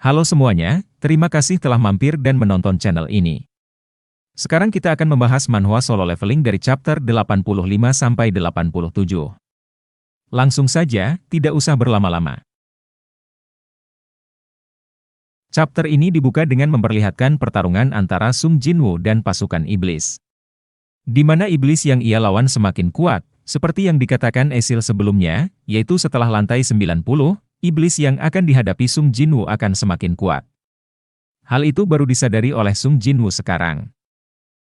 Halo semuanya, terima kasih telah mampir dan menonton channel ini. Sekarang kita akan membahas manhwa solo leveling dari chapter 85 sampai 87. Langsung saja, tidak usah berlama-lama. Chapter ini dibuka dengan memperlihatkan pertarungan antara Sung Jinwoo dan pasukan iblis. Di mana iblis yang ia lawan semakin kuat, seperti yang dikatakan Esil sebelumnya, yaitu setelah lantai 90, iblis yang akan dihadapi Sung Jinwoo akan semakin kuat. Hal itu baru disadari oleh Sung Jinwoo sekarang.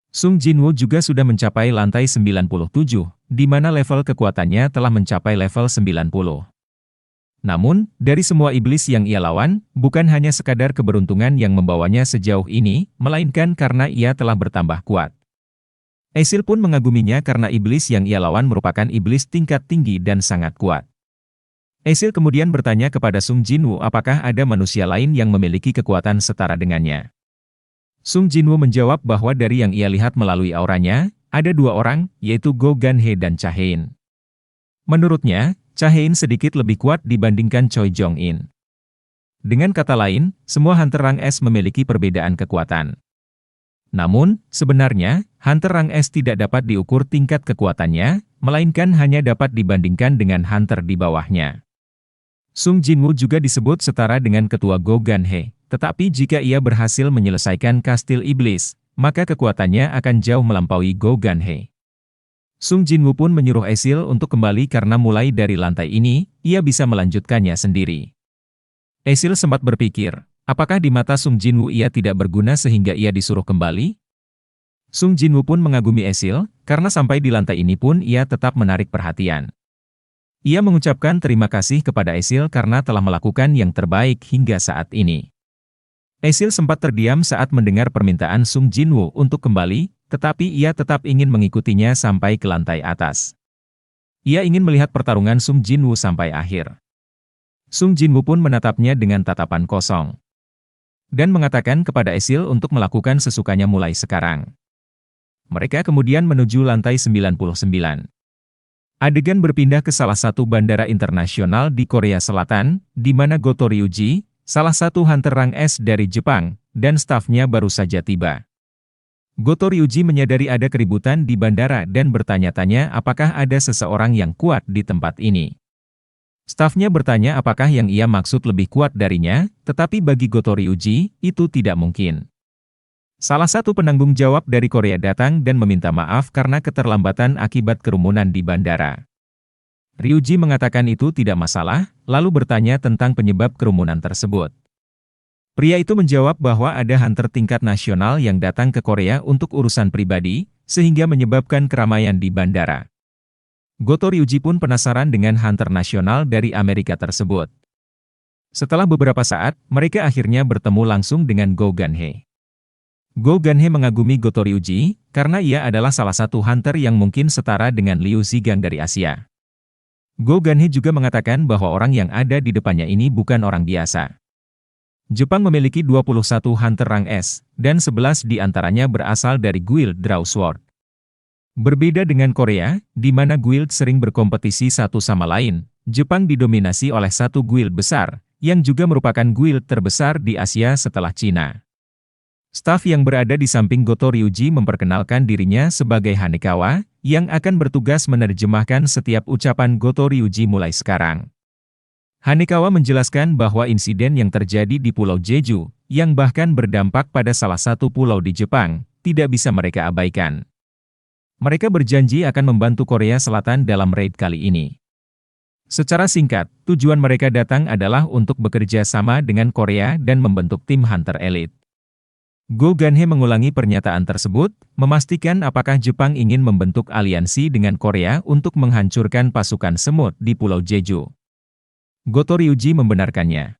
Sung Jinwoo juga sudah mencapai lantai 97, di mana level kekuatannya telah mencapai level 90. Namun, dari semua iblis yang ia lawan, bukan hanya sekadar keberuntungan yang membawanya sejauh ini, melainkan karena ia telah bertambah kuat. Esil pun mengaguminya karena iblis yang ia lawan merupakan iblis tingkat tinggi dan sangat kuat. Esil kemudian bertanya kepada Sung Jinwoo apakah ada manusia lain yang memiliki kekuatan setara dengannya. Sung Jinwoo menjawab bahwa dari yang ia lihat melalui auranya, ada dua orang, yaitu Go Ganhee dan Cha Hein. Menurutnya, Cha Hein sedikit lebih kuat dibandingkan Choi Jong-in. Dengan kata lain, semua Hunter Rang S memiliki perbedaan kekuatan. Namun, sebenarnya, Hunter Rang S tidak dapat diukur tingkat kekuatannya, melainkan hanya dapat dibandingkan dengan Hunter di bawahnya. Sung Jinwoo juga disebut setara dengan ketua Go Ganhee, tetapi jika ia berhasil menyelesaikan kastil iblis, maka kekuatannya akan jauh melampaui Go Ganhee. Sung Jinwoo pun menyuruh Esil untuk kembali karena mulai dari lantai ini, ia bisa melanjutkannya sendiri. Esil sempat berpikir, apakah di mata Sung Jinwoo ia tidak berguna sehingga ia disuruh kembali? Sung Jinwoo pun mengagumi Esil, karena sampai di lantai ini pun ia tetap menarik perhatian. Ia mengucapkan terima kasih kepada Esil karena telah melakukan yang terbaik hingga saat ini. Esil sempat terdiam saat mendengar permintaan Sung Jinwoo untuk kembali, tetapi ia tetap ingin mengikutinya sampai ke lantai atas. Ia ingin melihat pertarungan Sung Jinwoo sampai akhir. Sung Jinwoo pun menatapnya dengan tatapan kosong. Dan mengatakan kepada Esil untuk melakukan sesukanya mulai sekarang. Mereka kemudian menuju lantai 99. Adegan berpindah ke salah satu bandara internasional di Korea Selatan, di mana Goto Ryuji, salah satu Hunter Rang S dari Jepang, dan stafnya baru saja tiba. Goto Ryuji menyadari ada keributan di bandara dan bertanya-tanya apakah ada seseorang yang kuat di tempat ini. Stafnya bertanya apakah yang ia maksud lebih kuat darinya, tetapi bagi Goto Ryuji, itu tidak mungkin. Salah satu penanggung jawab dari Korea datang dan meminta maaf karena keterlambatan akibat kerumunan di bandara. Ryuji mengatakan itu tidak masalah, lalu bertanya tentang penyebab kerumunan tersebut. Pria itu menjawab bahwa ada hunter tingkat nasional yang datang ke Korea untuk urusan pribadi, sehingga menyebabkan keramaian di bandara. Goto Ryuji pun penasaran dengan hunter nasional dari Amerika tersebut. Setelah beberapa saat, mereka akhirnya bertemu langsung dengan Go Ganhee. Go Ganhee mengagumi Goto Ryuji, karena ia adalah salah satu hunter yang mungkin setara dengan Liu Zigang dari Asia. Go Ganhee juga mengatakan bahwa orang yang ada di depannya ini bukan orang biasa. Jepang memiliki 21 Hunter Rang S, dan 11 di antaranya berasal dari Guild Draw Sword. Berbeda dengan Korea, di mana guild sering berkompetisi satu sama lain, Jepang didominasi oleh satu guild besar, yang juga merupakan guild terbesar di Asia setelah Cina. Staf yang berada di samping Goto Ryuji memperkenalkan dirinya sebagai Hanekawa, yang akan bertugas menerjemahkan setiap ucapan Goto Ryuji mulai sekarang. Hanekawa menjelaskan bahwa insiden yang terjadi di Pulau Jeju, yang bahkan berdampak pada salah satu pulau di Jepang, tidak bisa mereka abaikan. Mereka berjanji akan membantu Korea Selatan dalam raid kali ini. Secara singkat, tujuan mereka datang adalah untuk bekerja sama dengan Korea dan membentuk tim Hunter Elite. Go Ganhee mengulangi pernyataan tersebut, memastikan apakah Jepang ingin membentuk aliansi dengan Korea untuk menghancurkan pasukan semut di Pulau Jeju. Goto Ryuji membenarkannya.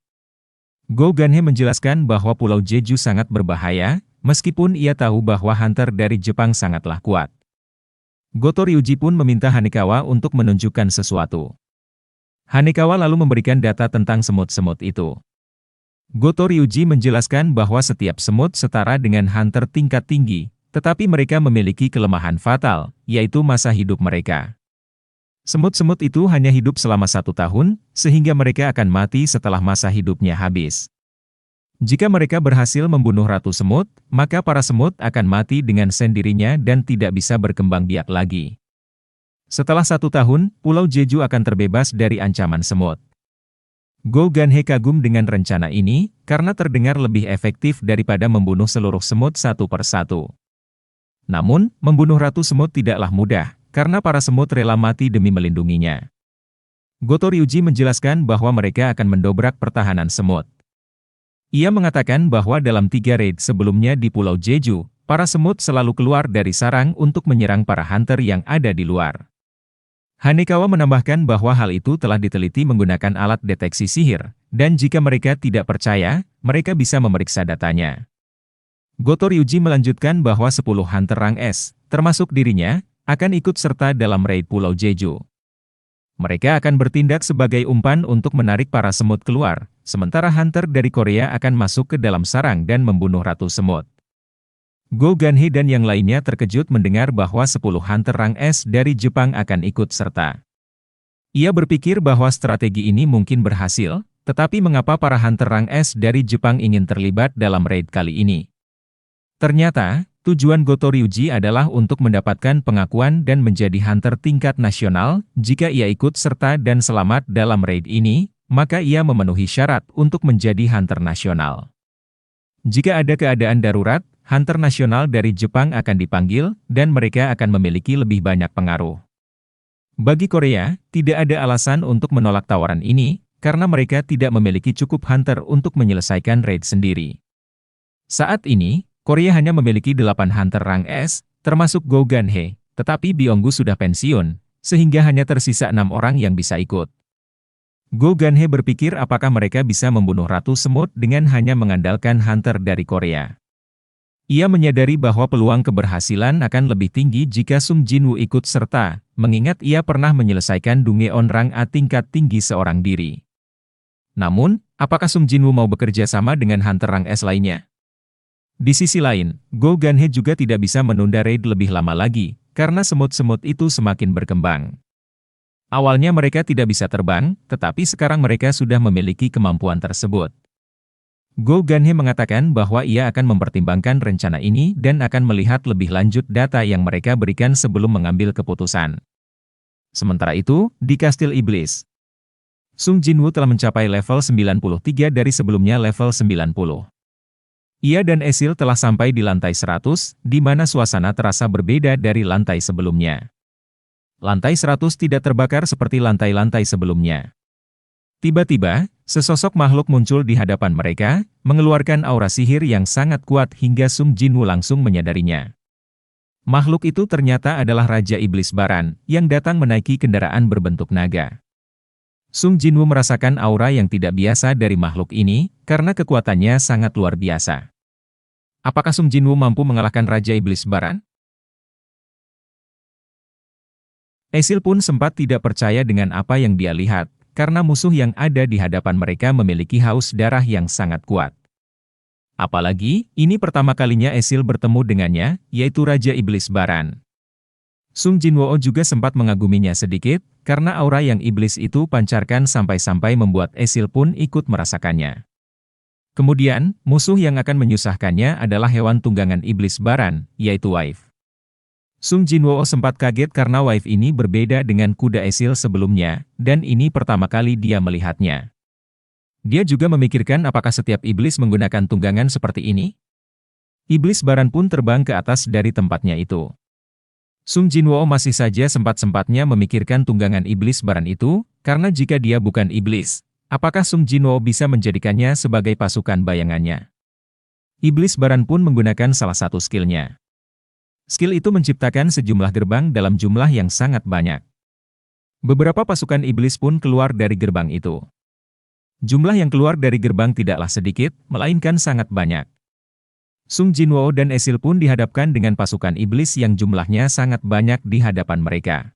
Go Ganhee menjelaskan bahwa Pulau Jeju sangat berbahaya, meskipun ia tahu bahwa hunter dari Jepang sangatlah kuat. Goto Ryuji pun meminta Hanekawa untuk menunjukkan sesuatu. Hanekawa lalu memberikan data tentang semut-semut itu. Goto Ryuji menjelaskan bahwa setiap semut setara dengan hunter tingkat tinggi, tetapi mereka memiliki kelemahan fatal, yaitu masa hidup mereka. Semut-semut itu hanya hidup selama 1 tahun, sehingga mereka akan mati setelah masa hidupnya habis. Jika mereka berhasil membunuh Ratu Semut, maka para semut akan mati dengan sendirinya dan tidak bisa berkembang biak lagi. Setelah 1 tahun, Pulau Jeju akan terbebas dari ancaman semut. Go Ganhe kagum dengan rencana ini, karena terdengar lebih efektif daripada membunuh seluruh semut satu persatu. Namun, membunuh Ratu Semut tidaklah mudah, karena para semut rela mati demi melindunginya. Goto Ryuji menjelaskan bahwa mereka akan mendobrak pertahanan semut. Ia mengatakan bahwa dalam 3 raid sebelumnya di Pulau Jeju, para semut selalu keluar dari sarang untuk menyerang para hunter yang ada di luar. Hanekawa menambahkan bahwa hal itu telah diteliti menggunakan alat deteksi sihir, dan jika mereka tidak percaya, mereka bisa memeriksa datanya. Goto Ryuji melanjutkan bahwa 10 hunter rang S, termasuk dirinya, akan ikut serta dalam raid Pulau Jeju. Mereka akan bertindak sebagai umpan untuk menarik para semut keluar, sementara hunter dari Korea akan masuk ke dalam sarang dan membunuh Ratu Semut. Go Ganhe dan yang lainnya terkejut mendengar bahwa 10 hunter rang S dari Jepang akan ikut serta. Ia berpikir bahwa strategi ini mungkin berhasil, tetapi mengapa para hunter rang S dari Jepang ingin terlibat dalam raid kali ini? Ternyata, tujuan Goto Ryuji adalah untuk mendapatkan pengakuan dan menjadi hunter tingkat nasional. Jika ia ikut serta dan selamat dalam raid ini, maka ia memenuhi syarat untuk menjadi hunter nasional. Jika ada keadaan darurat, hunter nasional dari Jepang akan dipanggil, dan mereka akan memiliki lebih banyak pengaruh. Bagi Korea, tidak ada alasan untuk menolak tawaran ini, karena mereka tidak memiliki cukup hunter untuk menyelesaikan raid sendiri. Saat ini, Korea hanya memiliki 8 hunter rang S, termasuk Go Ganhe, tetapi Byonggu sudah pensiun, sehingga hanya tersisa 6 orang yang bisa ikut. Go Ganhe berpikir apakah mereka bisa membunuh Ratu Semut dengan hanya mengandalkan hunter dari Korea. Ia menyadari bahwa peluang keberhasilan akan lebih tinggi jika Sung Jinwoo ikut serta, mengingat ia pernah menyelesaikan Dungeon rang A tingkat tinggi seorang diri. Namun, apakah Sung Jinwoo mau bekerja sama dengan hunter rang S lainnya? Di sisi lain, Go Ganhe juga tidak bisa menunda raid lebih lama lagi, karena semut-semut itu semakin berkembang. Awalnya mereka tidak bisa terbang, tetapi sekarang mereka sudah memiliki kemampuan tersebut. Go Ganhe mengatakan bahwa ia akan mempertimbangkan rencana ini dan akan melihat lebih lanjut data yang mereka berikan sebelum mengambil keputusan. Sementara itu, di Kastil Iblis, Sung Jinwoo telah mencapai level 93 dari sebelumnya level 90. Ia dan Esil telah sampai di lantai 100, di mana suasana terasa berbeda dari lantai sebelumnya. Lantai 100 tidak terbakar seperti lantai-lantai sebelumnya. Tiba-tiba, sesosok makhluk muncul di hadapan mereka, mengeluarkan aura sihir yang sangat kuat hingga Sung Jinwoo langsung menyadarinya. Makhluk itu ternyata adalah Raja Iblis Baran, yang datang menaiki kendaraan berbentuk naga. Sung Jinwoo merasakan aura yang tidak biasa dari makhluk ini, karena kekuatannya sangat luar biasa. Apakah Sung Jinwoo mampu mengalahkan Raja Iblis Baran? Esil pun sempat tidak percaya dengan apa yang dia lihat, karena musuh yang ada di hadapan mereka memiliki haus darah yang sangat kuat. Apalagi, ini pertama kalinya Esil bertemu dengannya, yaitu Raja Iblis Baran. Sung Jinwoo juga sempat mengaguminya sedikit, karena aura yang iblis itu pancarkan sampai-sampai membuat Esil pun ikut merasakannya. Kemudian, musuh yang akan menyusahkannya adalah hewan tunggangan iblis Baran, yaitu Wife. Sung Jinwoo sempat kaget karena Wife ini berbeda dengan kuda Esil sebelumnya, dan ini pertama kali dia melihatnya. Dia juga memikirkan apakah setiap iblis menggunakan tunggangan seperti ini? Iblis Baran pun terbang ke atas dari tempatnya itu. Sung Jinwoo masih saja sempat-sempatnya memikirkan tunggangan iblis Baran itu, karena jika dia bukan iblis, apakah Sung Jinwoo bisa menjadikannya sebagai pasukan bayangannya? Iblis Baran pun menggunakan salah satu skillnya. Skill itu menciptakan sejumlah gerbang dalam jumlah yang sangat banyak. Beberapa pasukan iblis pun keluar dari gerbang itu. Jumlah yang keluar dari gerbang tidaklah sedikit, melainkan sangat banyak. Sung Jinwoo dan Esil pun dihadapkan dengan pasukan iblis yang jumlahnya sangat banyak di hadapan mereka.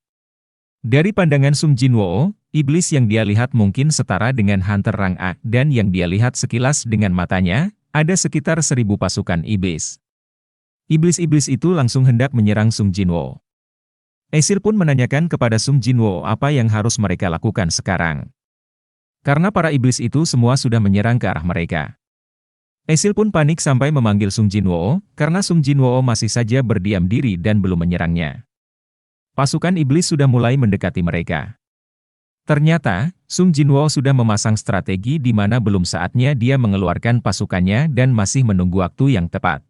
Dari pandangan Sung Jinwoo, iblis yang dia lihat mungkin setara dengan hunter rang A, dan yang dia lihat sekilas dengan matanya, ada sekitar 1000 pasukan iblis. Iblis-iblis itu langsung hendak menyerang Sung Jinwoo. Esil pun menanyakan kepada Sung Jinwoo apa yang harus mereka lakukan sekarang. Karena para iblis itu semua sudah menyerang ke arah mereka. Esil pun panik sampai memanggil Sung Jinwoo, karena Sung Jinwoo masih saja berdiam diri dan belum menyerangnya. Pasukan iblis sudah mulai mendekati mereka. Ternyata, Sung Jinwoo sudah memasang strategi di mana belum saatnya dia mengeluarkan pasukannya dan masih menunggu waktu yang tepat.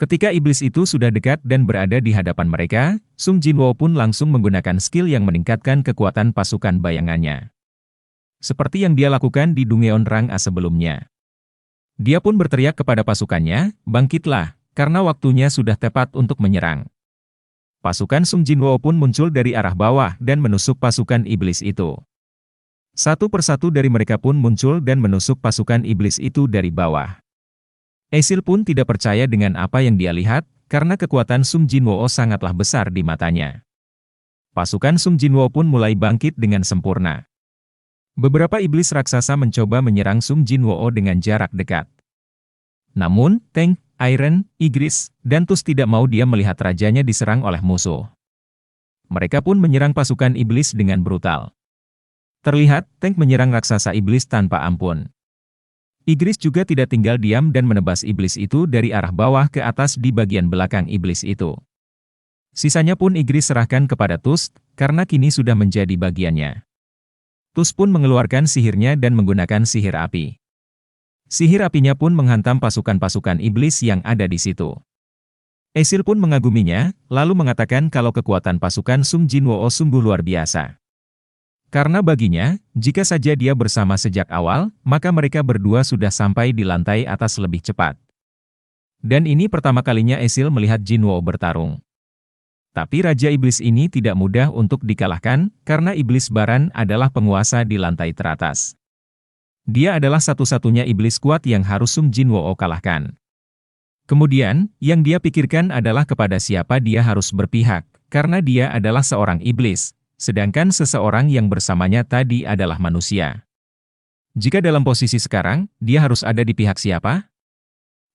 Ketika iblis itu sudah dekat dan berada di hadapan mereka, Sung Jinwoo pun langsung menggunakan skill yang meningkatkan kekuatan pasukan bayangannya. Seperti yang dia lakukan di Dungeon Rang A sebelumnya. Dia pun berteriak kepada pasukannya, "Bangkitlah, karena waktunya sudah tepat untuk menyerang." Pasukan Sung Jinwoo pun muncul dari arah bawah dan menusuk pasukan iblis itu. Satu persatu dari mereka pun muncul dan menusuk pasukan iblis itu dari bawah. Esil pun tidak percaya dengan apa yang dia lihat, karena kekuatan Sung Jinwoo sangatlah besar di matanya. Pasukan Sung Jinwoo pun mulai bangkit dengan sempurna. Beberapa iblis raksasa mencoba menyerang Sung Jinwoo dengan jarak dekat. Namun, Tank, Iron, Igris, dan Tus tidak mau dia melihat rajanya diserang oleh musuh. Mereka pun menyerang pasukan iblis dengan brutal. Terlihat, Tank menyerang raksasa iblis tanpa ampun. Igris juga tidak tinggal diam dan menebas iblis itu dari arah bawah ke atas di bagian belakang iblis itu. Sisanya pun Igris serahkan kepada Tus, karena kini sudah menjadi bagiannya. Tus pun mengeluarkan sihirnya dan menggunakan sihir api. Sihir apinya pun menghantam pasukan-pasukan iblis yang ada di situ. Esil pun mengaguminya, lalu mengatakan kalau kekuatan pasukan Sung Jinwoo sungguh luar biasa. Karena baginya, jika saja dia bersama sejak awal, maka mereka berdua sudah sampai di lantai atas lebih cepat. Dan ini pertama kalinya Esil melihat Jinwoo bertarung. Tapi Raja Iblis ini tidak mudah untuk dikalahkan, karena Iblis Baran adalah penguasa di lantai teratas. Dia adalah satu-satunya iblis kuat yang harus Sung Jinwoo kalahkan. Kemudian, yang dia pikirkan adalah kepada siapa dia harus berpihak, karena dia adalah seorang iblis, sedangkan seseorang yang bersamanya tadi adalah manusia. Jika dalam posisi sekarang, dia harus ada di pihak siapa?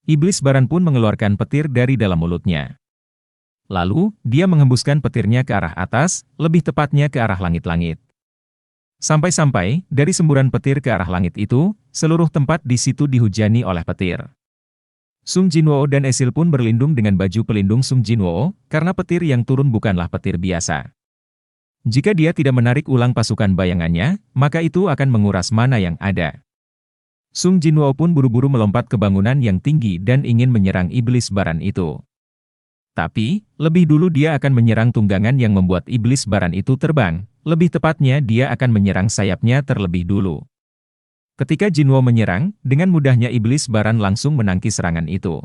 Iblis Baran pun mengeluarkan petir dari dalam mulutnya. Lalu, dia menghembuskan petirnya ke arah atas, lebih tepatnya ke arah langit-langit. Sampai-sampai, dari semburan petir ke arah langit itu, seluruh tempat di situ dihujani oleh petir. Sung Jinwoo dan Esil pun berlindung dengan baju pelindung Sung Jinwoo, karena petir yang turun bukanlah petir biasa. Jika dia tidak menarik ulang pasukan bayangannya, maka itu akan menguras mana yang ada. Sung Jinwoo pun buru-buru melompat ke bangunan yang tinggi dan ingin menyerang iblis Baran itu. Tapi, lebih dulu dia akan menyerang tunggangan yang membuat iblis Baran itu terbang, lebih tepatnya dia akan menyerang sayapnya terlebih dulu. Ketika Jinwoo menyerang, dengan mudahnya iblis Baran langsung menangkis serangan itu.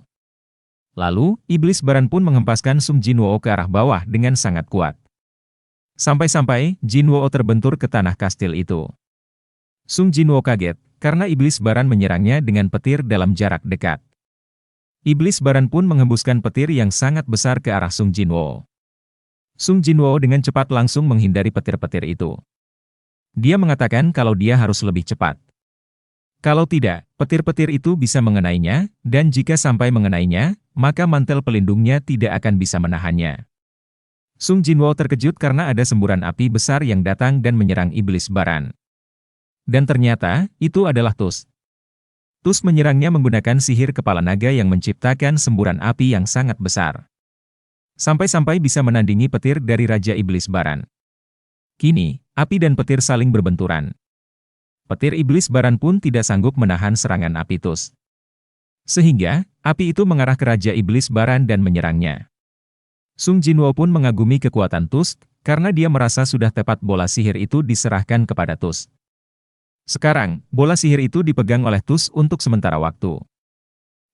Lalu, iblis Baran pun menghempaskan Sung Jinwoo ke arah bawah dengan sangat kuat. Sampai-sampai, Jinwoo terbentur ke tanah kastil itu. Sung Jinwoo kaget, karena iblis Baran menyerangnya dengan petir dalam jarak dekat. Iblis Baran pun menghembuskan petir yang sangat besar ke arah Sung Jinwoo. Sung Jinwoo dengan cepat langsung menghindari petir-petir itu. Dia mengatakan kalau dia harus lebih cepat. Kalau tidak, petir-petir itu bisa mengenainya, dan jika sampai mengenainya, maka mantel pelindungnya tidak akan bisa menahannya. Sung Jinwoo terkejut karena ada semburan api besar yang datang dan menyerang iblis Baran. Dan ternyata, itu adalah Tus. Tus menyerangnya menggunakan sihir kepala naga yang menciptakan semburan api yang sangat besar. Sampai-sampai bisa menandingi petir dari Raja Iblis Baran. Kini, api dan petir saling berbenturan. Petir Iblis Baran pun tidak sanggup menahan serangan api Tus. Sehingga, api itu mengarah ke Raja Iblis Baran dan menyerangnya. Sung Jinwoo pun mengagumi kekuatan Tus, karena dia merasa sudah tepat bola sihir itu diserahkan kepada Tus. Sekarang, bola sihir itu dipegang oleh Tus untuk sementara waktu.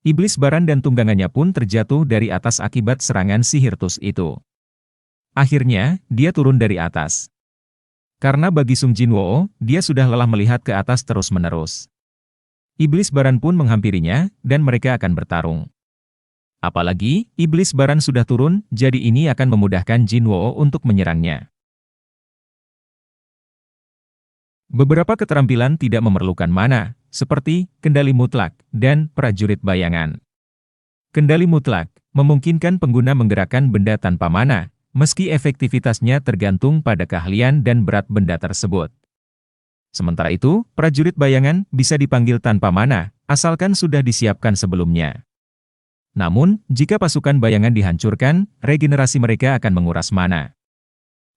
Iblis Baran dan tunggangannya pun terjatuh dari atas akibat serangan sihir Tus itu. Akhirnya, dia turun dari atas. Karena bagi Sung Jinwoo, dia sudah lelah melihat ke atas terus-menerus. Iblis Baran pun menghampirinya, dan mereka akan bertarung. Apalagi, Iblis Baran sudah turun, jadi ini akan memudahkan Jinwoo untuk menyerangnya. Beberapa keterampilan tidak memerlukan mana, seperti kendali mutlak dan prajurit bayangan. Kendali mutlak memungkinkan pengguna menggerakkan benda tanpa mana, meski efektivitasnya tergantung pada keahlian dan berat benda tersebut. Sementara itu, prajurit bayangan bisa dipanggil tanpa mana, asalkan sudah disiapkan sebelumnya. Namun, jika pasukan bayangan dihancurkan, regenerasi mereka akan menguras mana.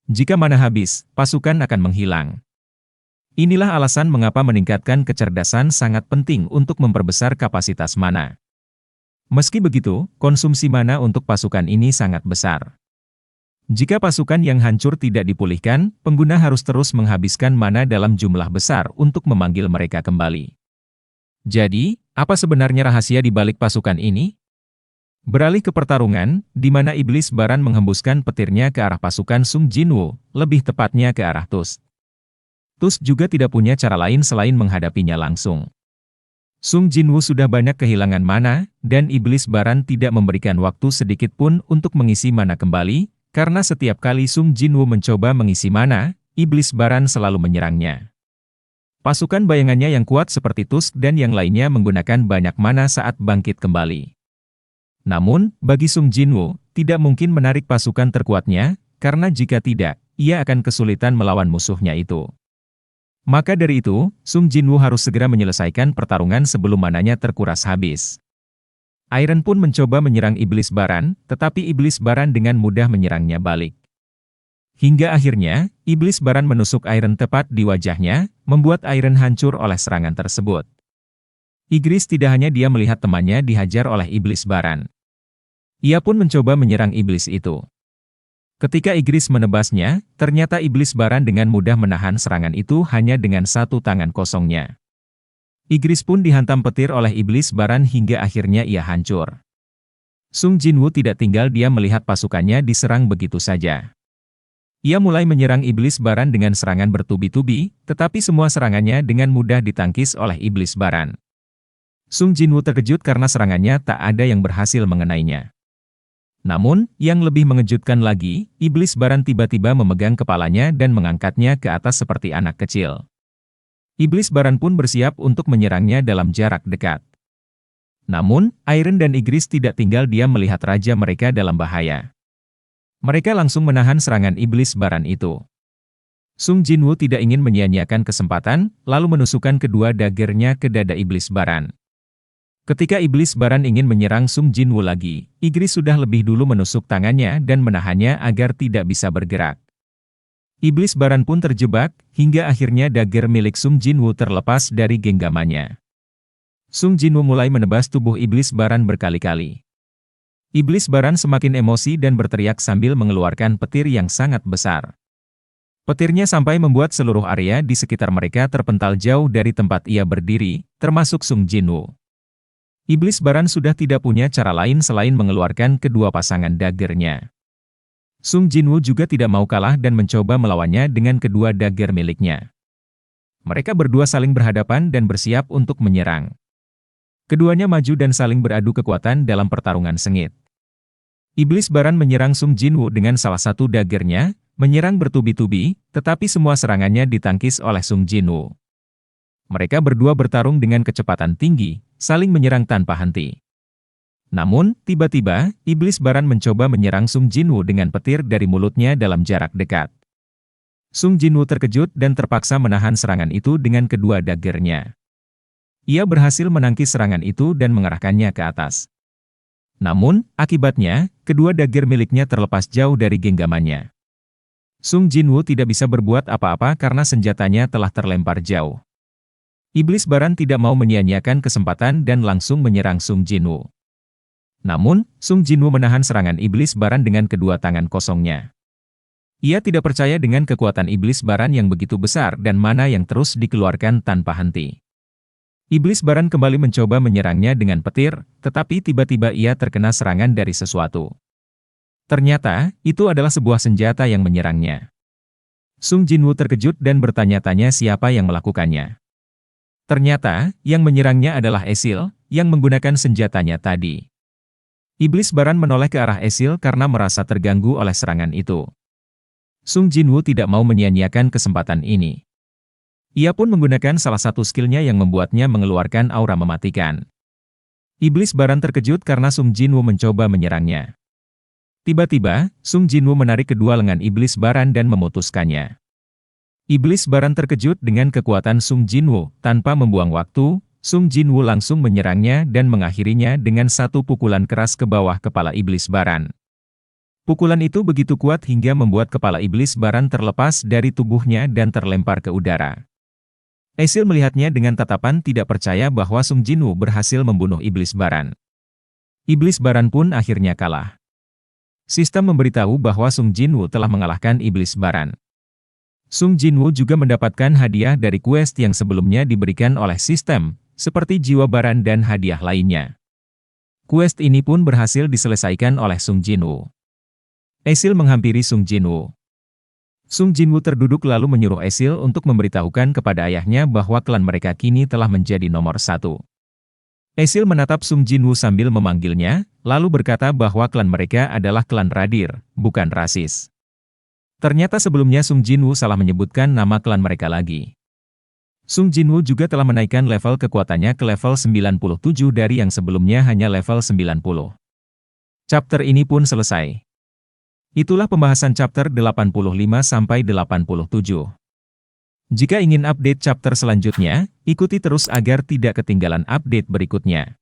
Jika mana habis, pasukan akan menghilang. Inilah alasan mengapa meningkatkan kecerdasan sangat penting untuk memperbesar kapasitas mana. Meski begitu, konsumsi mana untuk pasukan ini sangat besar. Jika pasukan yang hancur tidak dipulihkan, pengguna harus terus menghabiskan mana dalam jumlah besar untuk memanggil mereka kembali. Jadi, apa sebenarnya rahasia di balik pasukan ini? Beralih ke pertarungan, di mana iblis Baran menghembuskan petirnya ke arah pasukan Sung Jinwoo, lebih tepatnya ke arah Tusk. Tusk juga tidak punya cara lain selain menghadapinya langsung. Sung Jinwoo sudah banyak kehilangan mana, dan iblis Baran tidak memberikan waktu sedikit pun untuk mengisi mana kembali, karena setiap kali Sung Jinwoo mencoba mengisi mana, iblis Baran selalu menyerangnya. Pasukan bayangannya yang kuat seperti Tusk dan yang lainnya menggunakan banyak mana saat bangkit kembali. Namun, bagi Sung Jinwoo, tidak mungkin menarik pasukan terkuatnya, karena jika tidak, ia akan kesulitan melawan musuhnya itu. Maka dari itu, Sung Jinwoo harus segera menyelesaikan pertarungan sebelum mananya terkuras habis. Iron pun mencoba menyerang iblis Baran, tetapi iblis Baran dengan mudah menyerangnya balik. Hingga akhirnya, iblis Baran menusuk Iron tepat di wajahnya, membuat Iron hancur oleh serangan tersebut. Igris tidak hanya dia melihat temannya dihajar oleh iblis Baran. Ia pun mencoba menyerang iblis itu. Ketika Igris menebasnya, ternyata iblis Baran dengan mudah menahan serangan itu hanya dengan satu tangan kosongnya. Igris pun dihantam petir oleh iblis Baran hingga akhirnya ia hancur. Sung Jinwoo tidak tinggal diam melihat pasukannya diserang begitu saja. Ia mulai menyerang iblis Baran dengan serangan bertubi-tubi, tetapi semua serangannya dengan mudah ditangkis oleh iblis Baran. Sung Jinwoo terkejut karena serangannya tak ada yang berhasil mengenainya. Namun, yang lebih mengejutkan lagi, iblis Baran tiba-tiba memegang kepalanya dan mengangkatnya ke atas seperti anak kecil. Iblis Baran pun bersiap untuk menyerangnya dalam jarak dekat. Namun, Iron dan Igris tidak tinggal diam melihat raja mereka dalam bahaya. Mereka langsung menahan serangan iblis Baran itu. Sung Jinwoo tidak ingin menyia-nyiakan kesempatan, lalu menusukkan kedua dagernya ke dada iblis Baran. Ketika iblis Baran ingin menyerang Sung Jinwoo lagi, Igris sudah lebih dulu menusuk tangannya dan menahannya agar tidak bisa bergerak. Iblis Baran pun terjebak, hingga akhirnya dagger milik Sung Jinwoo terlepas dari genggamannya. Sung Jinwoo mulai menebas tubuh iblis Baran berkali-kali. Iblis Baran semakin emosi dan berteriak sambil mengeluarkan petir yang sangat besar. Petirnya sampai membuat seluruh area di sekitar mereka terpental jauh dari tempat ia berdiri, termasuk Sung Jinwoo. Iblis Baran sudah tidak punya cara lain selain mengeluarkan kedua pasangan daggernya. Sung Jinwoo juga tidak mau kalah dan mencoba melawannya dengan kedua dagger miliknya. Mereka berdua saling berhadapan dan bersiap untuk menyerang. Keduanya maju dan saling beradu kekuatan dalam pertarungan sengit. Iblis Baran menyerang Sung Jinwoo dengan salah satu daggernya, menyerang bertubi-tubi, tetapi semua serangannya ditangkis oleh Sung Jinwoo. Mereka berdua bertarung dengan kecepatan tinggi, saling menyerang tanpa henti. Namun, tiba-tiba, iblis Baran mencoba menyerang Sung Jinwoo dengan petir dari mulutnya dalam jarak dekat. Sung Jinwoo terkejut dan terpaksa menahan serangan itu dengan kedua daggernya. Ia berhasil menangkis serangan itu dan mengarahkannya ke atas. Namun, akibatnya, kedua dagger miliknya terlepas jauh dari genggamannya. Sung Jinwoo tidak bisa berbuat apa-apa karena senjatanya telah terlempar jauh. Iblis Baran tidak mau menyia-nyiakan kesempatan dan langsung menyerang Sung Jinwoo. Namun, Sung Jinwoo menahan serangan iblis Baran dengan kedua tangan kosongnya. Ia tidak percaya dengan kekuatan iblis Baran yang begitu besar dan mana yang terus dikeluarkan tanpa henti. Iblis Baran kembali mencoba menyerangnya dengan petir, tetapi tiba-tiba ia terkena serangan dari sesuatu. Ternyata, itu adalah sebuah senjata yang menyerangnya. Sung Jinwoo terkejut dan bertanya-tanya siapa yang melakukannya. Ternyata, yang menyerangnya adalah Esil, yang menggunakan senjatanya tadi. Iblis Baran menoleh ke arah Esil karena merasa terganggu oleh serangan itu. Sung Jinwoo tidak mau menyia-nyiakan kesempatan ini. Ia pun menggunakan salah satu skillnya yang membuatnya mengeluarkan aura mematikan. Iblis Baran terkejut karena Sung Jinwoo mencoba menyerangnya. Tiba-tiba, Sung Jinwoo menarik kedua lengan Iblis Baran dan memutuskannya. Iblis Baran terkejut dengan kekuatan Sung Jinwoo, tanpa membuang waktu, Sung Jinwoo langsung menyerangnya dan mengakhirinya dengan satu pukulan keras ke bawah kepala iblis Baran. Pukulan itu begitu kuat hingga membuat kepala iblis Baran terlepas dari tubuhnya dan terlempar ke udara. Esil melihatnya dengan tatapan tidak percaya bahwa Sung Jinwoo berhasil membunuh iblis Baran. Iblis Baran pun akhirnya kalah. Sistem memberitahu bahwa Sung Jinwoo telah mengalahkan iblis Baran. Sung Jinwoo juga mendapatkan hadiah dari quest yang sebelumnya diberikan oleh sistem, seperti jiwa Baran dan hadiah lainnya. Quest ini pun berhasil diselesaikan oleh Sung Jinwoo. Esil menghampiri Sung Jinwoo. Sung Jinwoo terduduk lalu menyuruh Esil untuk memberitahukan kepada ayahnya bahwa klan mereka kini telah menjadi nomor 1. Esil menatap Sung Jinwoo sambil memanggilnya, lalu berkata bahwa klan mereka adalah klan Radir, bukan rasis. Ternyata sebelumnya Sung Jinwoo salah menyebutkan nama klan mereka lagi. Sung Jinwoo juga telah menaikkan level kekuatannya ke level 97 dari yang sebelumnya hanya level 90. Chapter ini pun selesai. Itulah pembahasan chapter 85-87. Jika ingin update chapter selanjutnya, ikuti terus agar tidak ketinggalan update berikutnya.